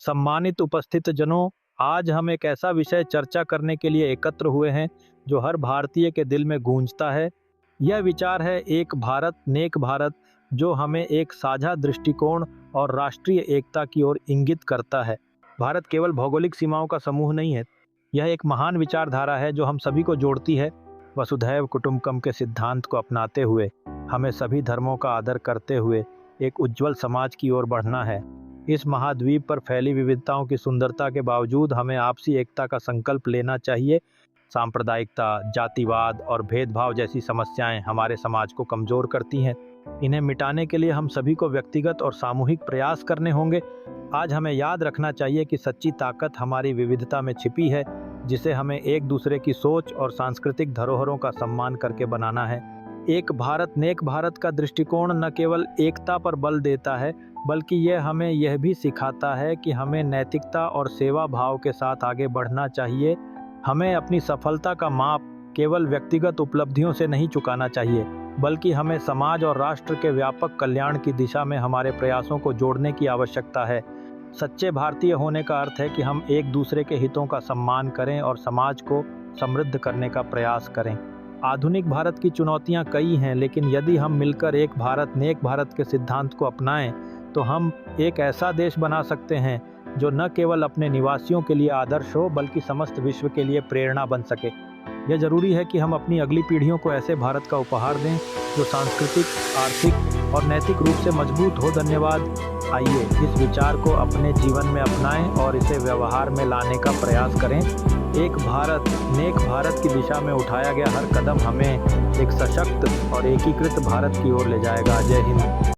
सम्मानित उपस्थित जनों, आज हम एक ऐसा विषय चर्चा करने के लिए एकत्र हुए हैं जो हर भारतीय के दिल में गूंजता है। यह विचार है एक भारत नेक भारत, जो हमें एक साझा दृष्टिकोण और राष्ट्रीय एकता की ओर इंगित करता है। भारत केवल भौगोलिक सीमाओं का समूह नहीं है, यह एक महान विचारधारा है जो हम सभी को जोड़ती है। वसुधैव कुटुंबकम के सिद्धांत को अपनाते हुए हमें सभी धर्मों का आदर करते हुए एक उज्जवल समाज की ओर बढ़ना है। इस महाद्वीप पर फैली विविधताओं की सुंदरता के बावजूद हमें आपसी एकता का संकल्प लेना चाहिए। सांप्रदायिकता, जातिवाद और भेदभाव जैसी समस्याएं हमारे समाज को कमजोर करती हैं। इन्हें मिटाने के लिए हम सभी को व्यक्तिगत और सामूहिक प्रयास करने होंगे। आज हमें याद रखना चाहिए कि सच्ची ताकत हमारी विविधता में छिपी है, जिसे हमें एक दूसरे की सोच और सांस्कृतिक धरोहरों का सम्मान करके बनाना है। एक भारत नेक भारत का दृष्टिकोण न केवल एकता पर बल देता है, बल्कि यह हमें यह भी सिखाता है कि हमें नैतिकता और सेवा भाव के साथ आगे बढ़ना चाहिए। हमें अपनी सफलता का माप केवल व्यक्तिगत उपलब्धियों से नहीं चुकाना चाहिए, बल्कि हमें समाज और राष्ट्र के व्यापक कल्याण की दिशा में हमारे प्रयासों को जोड़ने की आवश्यकता है। सच्चे भारतीय होने का अर्थ है कि हम एक दूसरे के हितों का सम्मान करें और समाज को समृद्ध करने का प्रयास करें। आधुनिक भारत की चुनौतियां कई हैं, लेकिन यदि हम मिलकर एक भारत नेक भारत के सिद्धांत को अपनाएं, तो हम एक ऐसा देश बना सकते हैं जो न केवल अपने निवासियों के लिए आदर्श हो, बल्कि समस्त विश्व के लिए प्रेरणा बन सके। यह जरूरी है कि हम अपनी अगली पीढ़ियों को ऐसे भारत का उपहार दें जो सांस्कृतिक, आर्थिक और नैतिक रूप से मजबूत हो। धन्यवाद। आइए इस विचार को अपने जीवन में अपनाएं और इसे व्यवहार में लाने का प्रयास करें। एक भारत नेक भारत की दिशा में उठाया गया हर कदम हमें एक सशक्त और एकीकृत भारत की ओर ले जाएगा। जय हिंद।